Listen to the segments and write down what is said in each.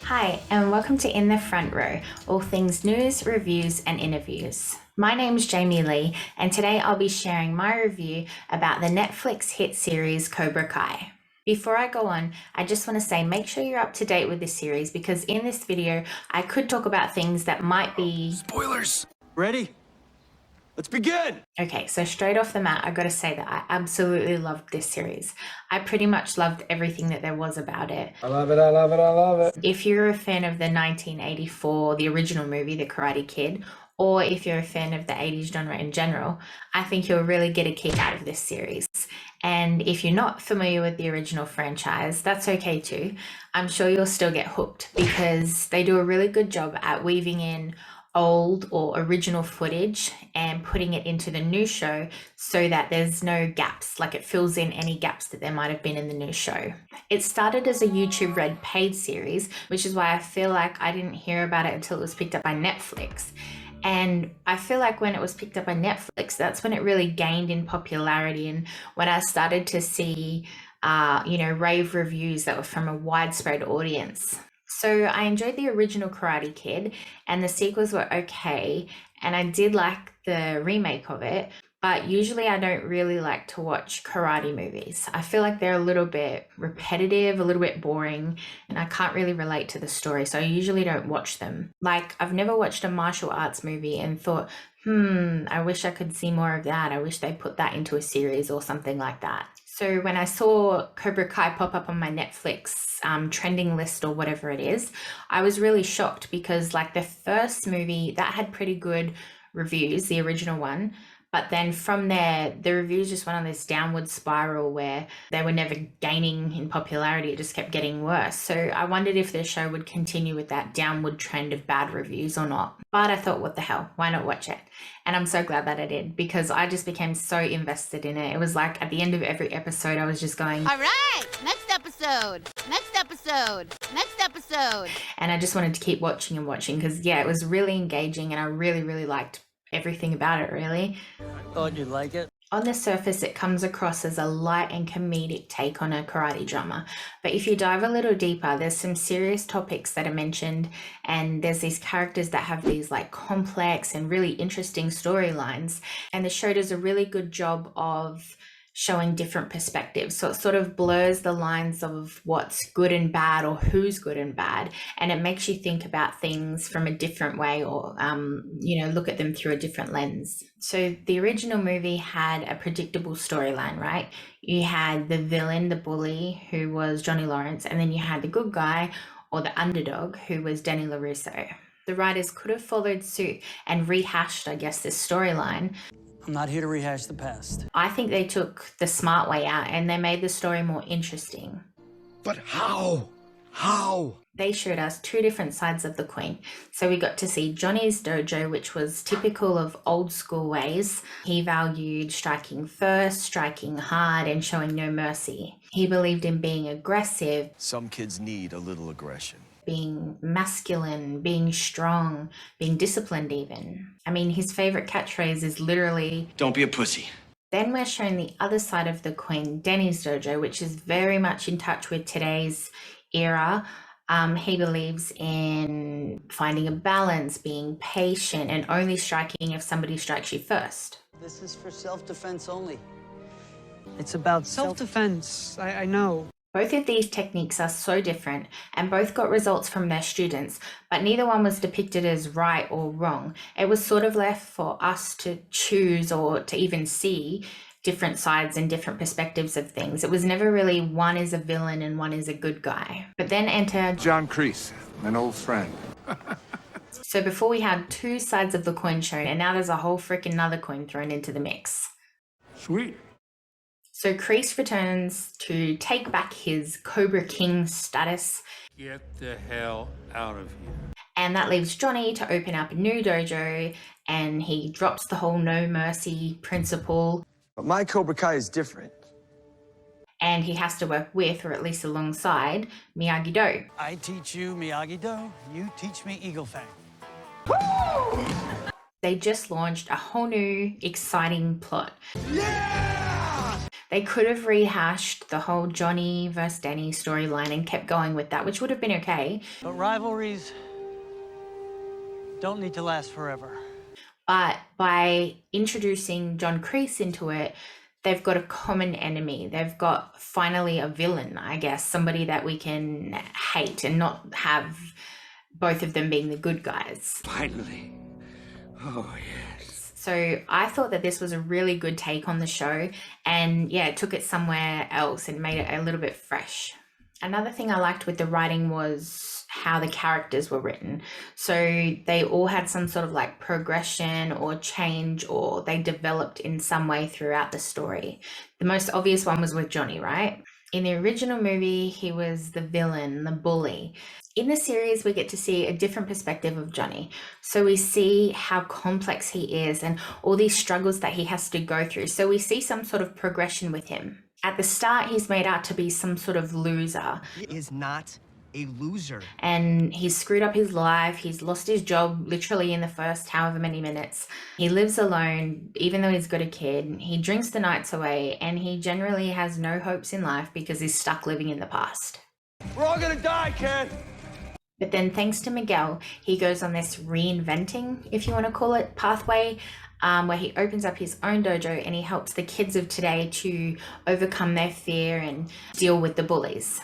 Hi, and welcome to In the Front Row, all things news, reviews, and interviews. My name's Jamie Lee, and today I'll be sharing my review about the Netflix hit series Cobra Kai. Before I go on, I just want to say make sure you're up to date with this series because in this video, I could talk about things that might be... Spoilers! Ready? Let's begin! Okay, so straight off the mat, I gotta say that I absolutely loved this series. I pretty much loved everything that there was about it. I love it, I love it, I love it. If you're a fan of the 1984, the original movie, The Karate Kid, or if you're a fan of the 80s genre in general, I think you'll really get a kick out of this series. And if you're not familiar with the original franchise, that's okay too. I'm sure you'll still get hooked because they do a really good job at weaving in old or original footage and putting it into the new show so that there's no gaps, like it fills in any gaps that there might have been in the new show. It started as a YouTube Red paid series, which is why I feel like I didn't hear about it until it was picked up by Netflix. And I feel like when it was picked up by Netflix, that's when it really gained in popularity and when I started to see, rave reviews that were from a widespread audience. So I enjoyed the original Karate Kid and the sequels were okay. And I did like the remake of it, but usually I don't really like to watch karate movies. I feel like they're a little bit repetitive, a little bit boring, and I can't really relate to the story. So I usually don't watch them. Like I've never watched a martial arts movie and thought, I wish I could see more of that. I wish they put that into a series or something like that. So when I saw Cobra Kai pop up on my Netflix trending list or whatever it is, I was really shocked because like the first movie that had pretty good reviews, the original one, but then from there, the reviews just went on this downward spiral where they were never gaining in popularity. It just kept getting worse. So I wondered if the show would continue with that downward trend of bad reviews or not. But I thought, what the hell? Why not watch it? And I'm so glad that I did because I just became so invested in it. It was like at the end of every episode, I was just going, all right, next episode, next episode, next episode. And I just wanted to keep watching and watching because, yeah, it was really engaging and I really, really liked everything about it, really. I thought you'd like it. On the surface, it comes across as a light and comedic take on a karate drama. But if you dive a little deeper, there's some serious topics that are mentioned and there's these characters that have these like complex and really interesting storylines. And the show does a really good job of showing different perspectives. So it sort of blurs the lines of what's good and bad or who's good and bad. And it makes you think about things from a different way or, look at them through a different lens. So the original movie had a predictable storyline, right? You had the villain, the bully, who was Johnny Lawrence, and then you had the good guy or the underdog, who was Danny LaRusso. The writers could have followed suit and rehashed, I guess, this storyline. I'm not here to rehash the past. I think they took the smart way out and they made the story more interesting. But how? How? They showed us two different sides of the coin. So we got to see Johnny's dojo, which was typical of old school ways. He valued striking first, striking hard, and showing no mercy. He believed in being aggressive. Some kids need a little aggression. Being masculine, being strong, being disciplined even. I mean, his favorite catchphrase is literally, don't be a pussy. Then we're shown the other side of the coin, Danny's dojo, which is very much in touch with today's era. He believes in finding a balance, being patient, and only striking if somebody strikes you first. This is for self-defense only. It's about self-defense, I know. Both of these techniques are so different and both got results from their students, but neither one was depicted as right or wrong. It was sort of left for us to choose or to even see different sides and different perspectives of things. It was never really one is a villain and one is a good guy. But then enter John Kreese, an old friend. So before we had two sides of the coin shown and now there's a whole freaking other coin thrown into the mix. Sweet. So Kreese returns to take back his Cobra King status. Get the hell out of here. And that leaves Johnny to open up a new dojo and he drops the whole no mercy principle. But my Cobra Kai is different. And he has to work with, or at least alongside, Miyagi-Do. I teach you Miyagi-Do, you teach me Eagle Fang. Woo! They just launched a whole new exciting plot. Yeah! They could have rehashed the whole Johnny versus Danny storyline and kept going with that, which would have been okay. But rivalries don't need to last forever. But by introducing John Kreese into it, they've got a common enemy. They've got finally a villain, I guess, somebody that we can hate and not have both of them being the good guys. Finally. Oh, yes. So I thought that this was a really good take on the show, and yeah, it took it somewhere else and made it a little bit fresh. Another thing I liked with the writing was how the characters were written. So they all had some sort of like progression or change, or they developed in some way throughout the story. The most obvious one was with Johnny, right? In the original movie, he was the villain, the bully. In the series, we get to see a different perspective of Johnny. So we see how complex he is and all these struggles that he has to go through. So we see some sort of progression with him. At the start, he's made out to be some sort of loser. He is not a loser. And he's screwed up his life. He's lost his job literally in the first however many minutes. He lives alone, even though he's got a kid. He drinks the nights away, and he generally has no hopes in life because he's stuck living in the past. We're all gonna die, kid! But then thanks to Miguel, he goes on this reinventing, if you want to call it, pathway, where he opens up his own dojo and he helps the kids of today to overcome their fear and deal with the bullies.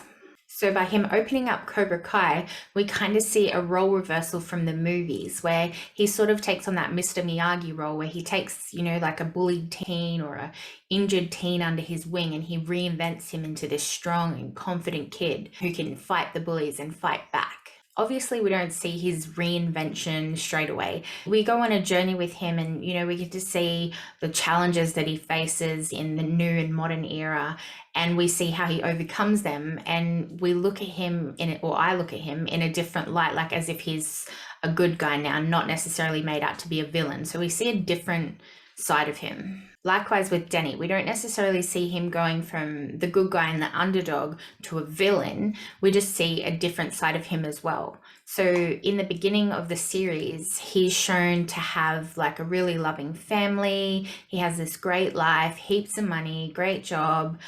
So by him opening up Cobra Kai, we kind of see a role reversal from the movies, where he sort of takes on that Mr. Miyagi role, where he takes, you know, like a bullied teen or a injured teen under his wing, and he reinvents him into this strong and confident kid who can fight the bullies and fight back. Obviously, we don't see his reinvention straight away. We go on a journey with him, and, you know, we get to see the challenges that he faces in the new and modern era, and we see how he overcomes them. And we look at him in it, or I look at him in a different light, like as if he's a good guy now, not necessarily made out to be a villain. So we see a different side of him. Likewise with Danny, we don't necessarily see him going from the good guy and the underdog to a villain. We just see a different side of him as well. So in the beginning of the series, he's shown to have like a really loving family. He has this great life, heaps of money, great job.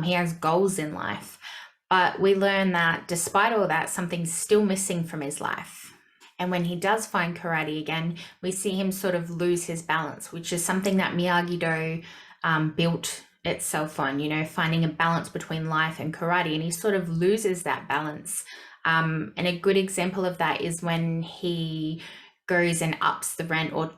He has goals in life. But we learn that despite all that, something's still missing from his life. And when he does find karate again, we see him sort of lose his balance, which is something that Miyagi-Do built itself on, you know, finding a balance between life and karate. And he sort of loses that balance. And a good example of that is when he goes and ups the rent, or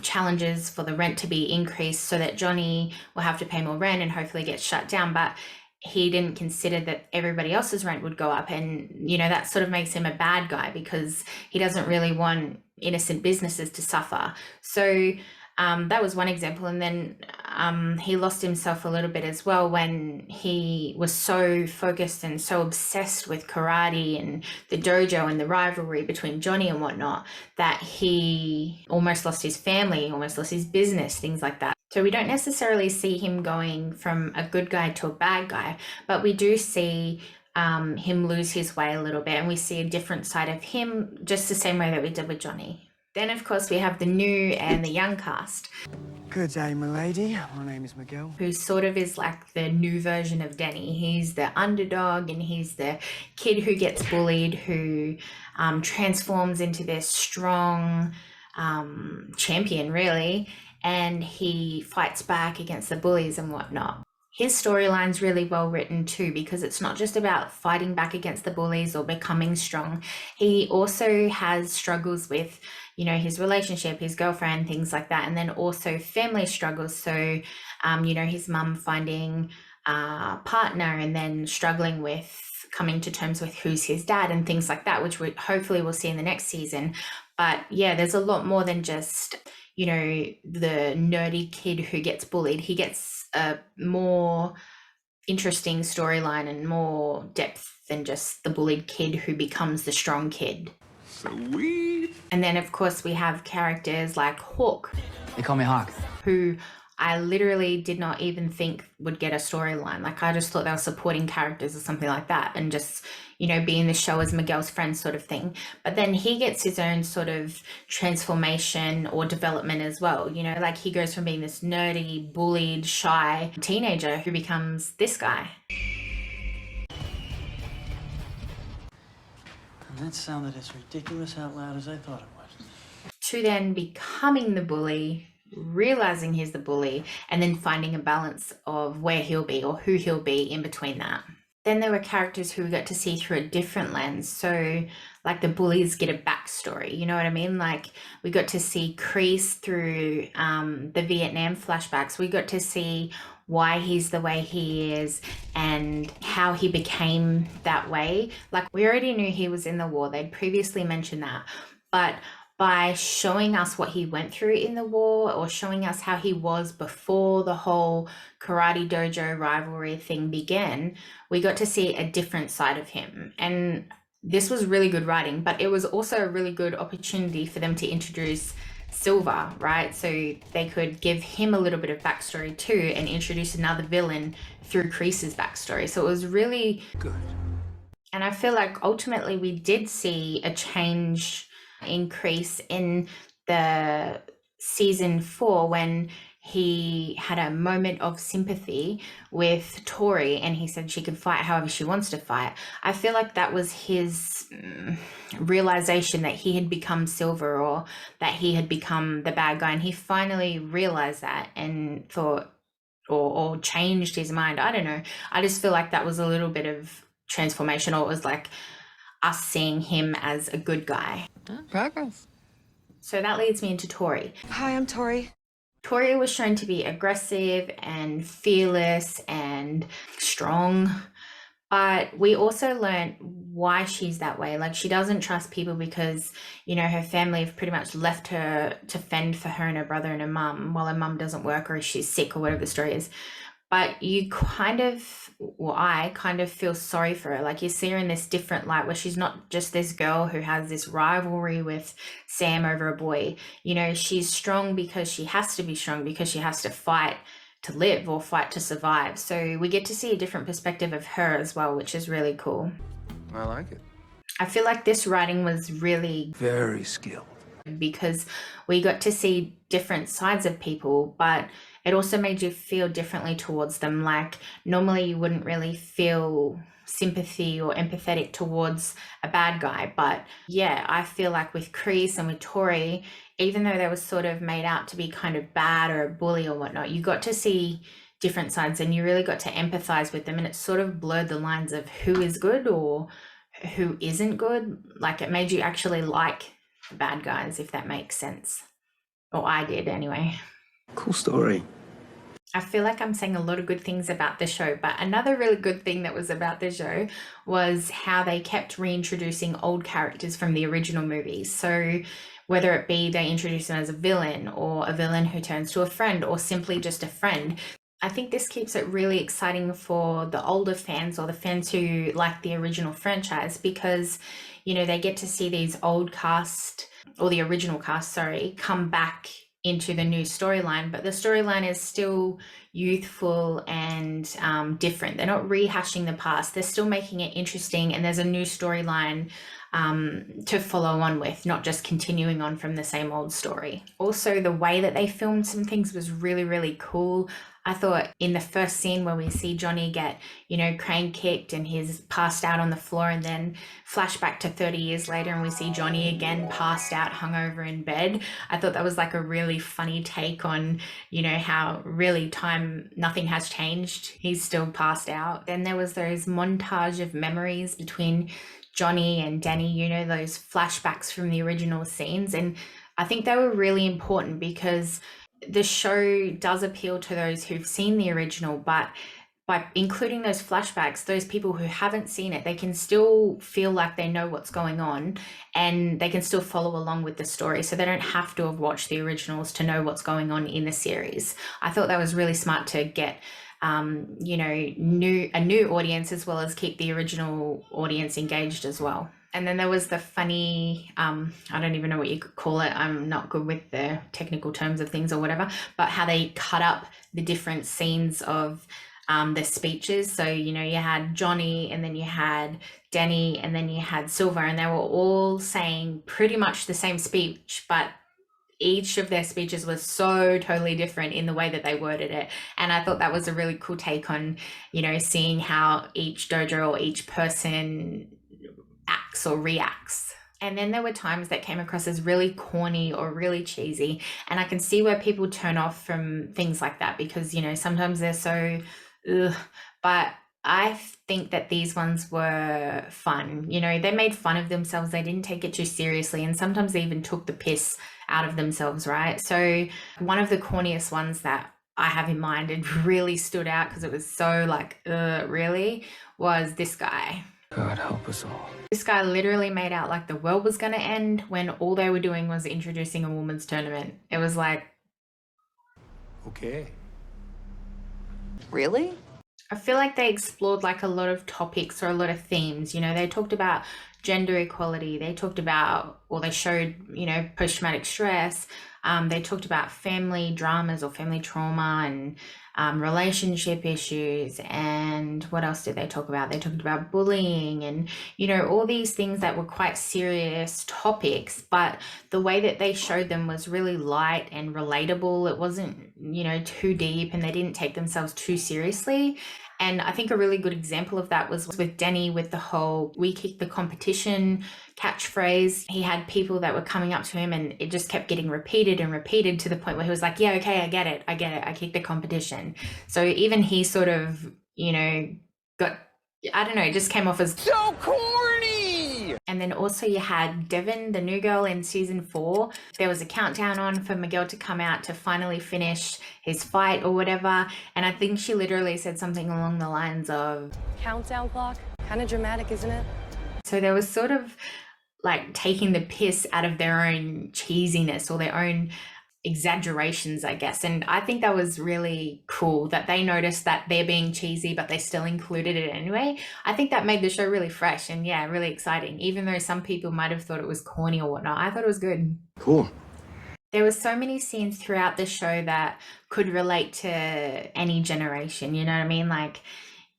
challenges for the rent to be increased so that Johnny will have to pay more rent and hopefully get shut down. But he didn't consider that everybody else's rent would go up, and you know, that sort of makes him a bad guy because he doesn't really want innocent businesses to suffer. So that was one example. And then he lost himself a little bit as well when he was so focused and so obsessed with karate and the dojo and the rivalry between Johnny and whatnot, that he almost lost his family, almost lost his business, things like that. So we don't necessarily see him going from a good guy to a bad guy, but we do see him lose his way a little bit, and we see a different side of him, just the same way that we did with Johnny. Then, of course, we have the new and the young cast. Good day, milady. My name is Miguel. Who sort of is like the new version of Danny. He's the underdog, and he's the kid who gets bullied, who transforms into this strong champion, really. And he fights back against the bullies and whatnot. His storyline's really well written too, because it's not just about fighting back against the bullies or becoming strong. He also has struggles with, you know, his relationship, his girlfriend, things like that. And then also family struggles. So, you know, his mum finding a partner and then struggling with coming to terms with who's his dad and things like that, which we hopefully we'll see in the next season. But yeah, there's a lot more than just, you know, the nerdy kid who gets bullied. He gets a more interesting storyline and more depth than just the bullied kid who becomes the strong kid. Sweet. And then, of course, we have characters like Hawk. They call me Hawk. Who I literally did not even think would get a storyline. Like, I just thought they were supporting characters or something like that and just, be in the show as Miguel's friend sort of thing. But then he gets his own sort of transformation or development as well. Like he goes from being this nerdy, bullied, shy teenager who becomes this guy. And that sounded as ridiculous out loud as I thought it would. To then becoming the bully, realizing he's the bully, and then finding a balance of where he'll be or who he'll be in between that. Then there were characters who we got to see through a different lens. So like the bullies get a backstory, you know what I mean? Like we got to see Kreese through the Vietnam flashbacks. We got to see why he's the way he is and how he became that way. Like we already knew he was in the war. They'd previously mentioned that. But by showing us what he went through in the war or showing us how he was before the whole karate dojo rivalry thing began, we got to see a different side of him. And this was really good writing, but it was also a really good opportunity for them to introduce Silver, right? So they could give him a little bit of backstory too and introduce another villain through Kreese's backstory. So it was really good. And I feel like ultimately we did see a change increase in the season 4 when he had a moment of sympathy with Tori and he said she could fight however she wants to fight. I feel like that was his realization that he had become Silver or that he had become the bad guy, and he finally realized that and thought or changed his mind. I don't know. I just feel like that was a little bit of transformation, or it was like us seeing him as a good guy. Progress. So that leads me into Tori. Hi, I'm Tori. Tori was shown to be aggressive and fearless and strong, but we also learned why she's that way. Like she doesn't trust people because, her family have pretty much left her to fend for her and her brother and her mum while her mum doesn't work or she's sick or whatever the story is. But you I kind of feel sorry for her. Like you see her in this different light where she's not just this girl who has this rivalry with Sam over a boy. She's strong because she has to be strong, because she has to fight to live or fight to survive. So we get to see a different perspective of her as well, which is really cool. I like it. I feel like this writing was really Very skilled. because we got to see different sides of people, but it also made you feel differently towards them. Like normally you wouldn't really feel sympathy or empathetic towards a bad guy. But yeah, I feel like with Kreese and with Tori, even though they were sort of made out to be kind of bad or a bully or whatnot, you got to see different sides and you really got to empathize with them. And it sort of blurred the lines of who is good or who isn't good. Like it made you actually like the bad guys, if that makes sense. Or I did anyway. Cool story. I feel like I'm saying a lot of good things about the show, but another really good thing that was about the show was how they kept reintroducing old characters from the original movies. So whether it be they introduce them as a villain or a villain who turns to a friend or simply just a friend, I think this keeps it really exciting for the older fans or the fans who like the original franchise because, they get to see these old cast or the original cast, come back into the new storyline, but the storyline is still youthful and different. They're not rehashing the past. They're still making it interesting, and there's a new storyline to follow on with, not just continuing on from the same old story. Also, the way that they filmed some things was really, really cool. I thought in the first scene where we see Johnny get, crane kicked and he's passed out on the floor, and then flashback to 30 years later and we see Johnny again passed out, hungover in bed. I thought that was like a really funny take on, how really nothing has changed. He's still passed out. Then there was those montage of memories between Johnny and Danny, those flashbacks from the original scenes. And I think they were really important because the show does appeal to those who've seen the original, but by including those flashbacks, those people who haven't seen it, they can still feel like they know what's going on and they can still follow along with the story. So they don't have to have watched the originals to know what's going on in the series. I thought that was really smart to get a new audience as well as keep the original audience engaged as well. And then there was the funny, I don't even know what you could call it. I'm not good with the technical terms of things or whatever, but how they cut up the different scenes of the speeches. So, you know, you had Johnny, and then you had Denny, and then you had Silver, and they were all saying pretty much the same speech, but each of their speeches was so totally different in the way that they worded it. And I thought that was a really cool take on, you know, seeing how each dojo or each person acts or reacts. And then there were times that came across as really corny or really cheesy. And I can see where people turn off from things like that because, you know, sometimes they're so, ugh. But I think that these ones were fun. You know, they made fun of themselves. They didn't take it too seriously. And sometimes they even took the piss out of themselves, right? So one of the corniest ones that I have in mind and really stood out because it was so like, really, was this guy. God help us all. This guy literally made out like the world was going to end when all they were doing was introducing a women's tournament. It was like... Okay. Really? I feel like they explored like a lot of topics or a lot of themes. You know, they talked about gender equality. They talked about, or they showed, you know, post-traumatic stress. They talked about family dramas or family trauma and relationship issues. And what else did they talk about? They talked about bullying and, you know, all these things that were quite serious topics, but the way that they showed them was really light and relatable. It wasn't, you know, too deep, and they didn't take themselves too seriously. And I think a really good example of that was with Denny, with the whole "we kick the competition" catchphrase. He had people that were coming up to him and it just kept getting repeated and repeated to the point where he was like, yeah, okay, I get it, I kick the competition. So even he sort of, you know, got, I don't know, it just came off as So corny! And then also you had Devin, the new girl in season 4. There was a countdown on for Miguel to come out to finally finish his fight or whatever. And I think she literally said something along the lines of, Countdown clock? Kind of dramatic, isn't it? so there was sort of like taking the piss out of their own cheesiness or their own exaggerations, I guess. And I think that was really cool that they noticed that they're being cheesy, but they still included it anyway. I think that made the show really fresh and, yeah, really exciting. Even though some people might have thought it was corny or whatnot, I thought it was good. Cool. There were so many scenes throughout the show that could relate to any generation, you know what I mean? Like,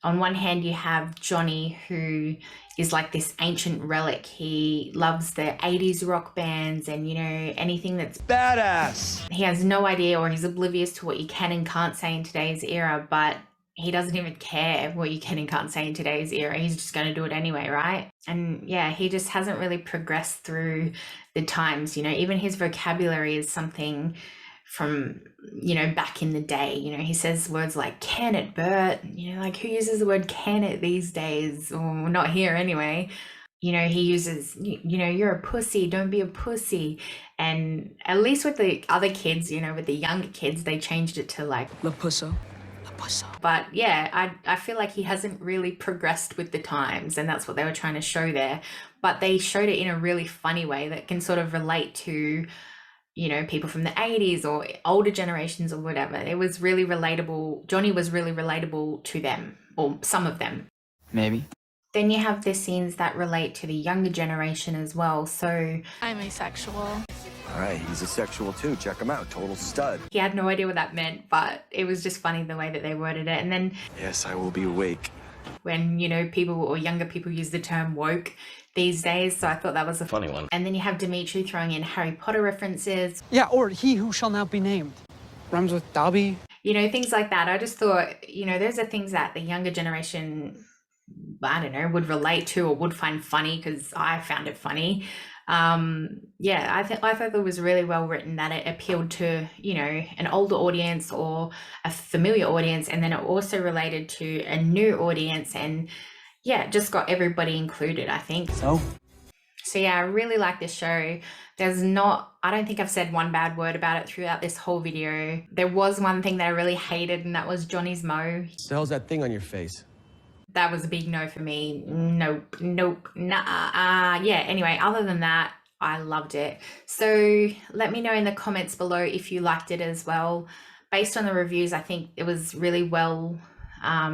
on one hand, you have Johnny, who is like this ancient relic. He loves the 80s rock bands and, you know, anything that's Badass! he has no idea, or he's oblivious to what you can and can't say in today's era, but he doesn't even care what you can and can't say in today's era. He's just going to do it anyway, right? And yeah, he just hasn't really progressed through the times. You know, even his vocabulary is something from, you know, back in the day. You know, he says words like, can it, Bert? You know, like, who uses the word can it these days? Or not here anyway. You know, he uses, you know, you're a pussy, don't be a pussy. And at least with the other kids, you know, with the younger kids, they changed it to like, La pusso. La pusso. but yeah, I feel like he hasn't really progressed with the times, and that's what they were trying to show there. But they showed it in a really funny way that can sort of relate to, you know, people from the 80s or older generations or whatever. It was really relatable. Johnny was really relatable to them, or some of them. Maybe. Then you have the scenes that relate to the younger generation as well. So I'm asexual. All right, he's a sexual too. Check him out. Total stud. he had no idea what that meant, but it was just funny the way that they worded it. And then Yes, I will be awake. when, you know, people or younger people use the term woke these days. So I thought that was a Funny one. And then you have Dimitri throwing in Harry Potter references, Yeah, or he who shall not be named. Rhymes with Dobby. you know, things like that. I just thought, you know, those are things that the younger generation, I don't know, would relate to or would find funny, because I found it funny. Yeah, I thought it was really well written, that it appealed to, you know, an older audience or a familiar audience, and then it also related to a new audience, and yeah, it just got everybody included, I think. So? So yeah, I really like this show. There's not, I don't think I've said one bad word about it throughout this whole video. There was one thing that I really hated, and that was Johnny's mo. What the hell's that thing on your face? That was a big no for me. Nope, nah. Yeah, anyway, other than that, I loved it. So let me know in the comments below if you liked it as well. Based on the reviews, I think it was really well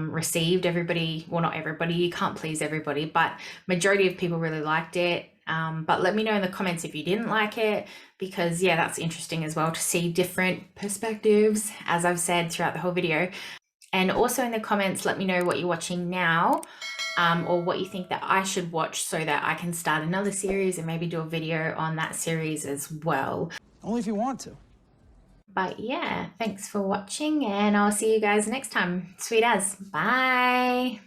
received. Everybody, well, not everybody, you can't please everybody, but majority of people really liked it. But let me know in the comments if you didn't like it, because yeah, that's interesting as well to see different perspectives, as I've said throughout the whole video. And also in the comments, let me know what you're watching now, or what you think that I should watch so that I can start another series and maybe do a video on that series as well. Only if you want to. But yeah, thanks for watching, and I'll see you guys next time. Sweet as. Bye.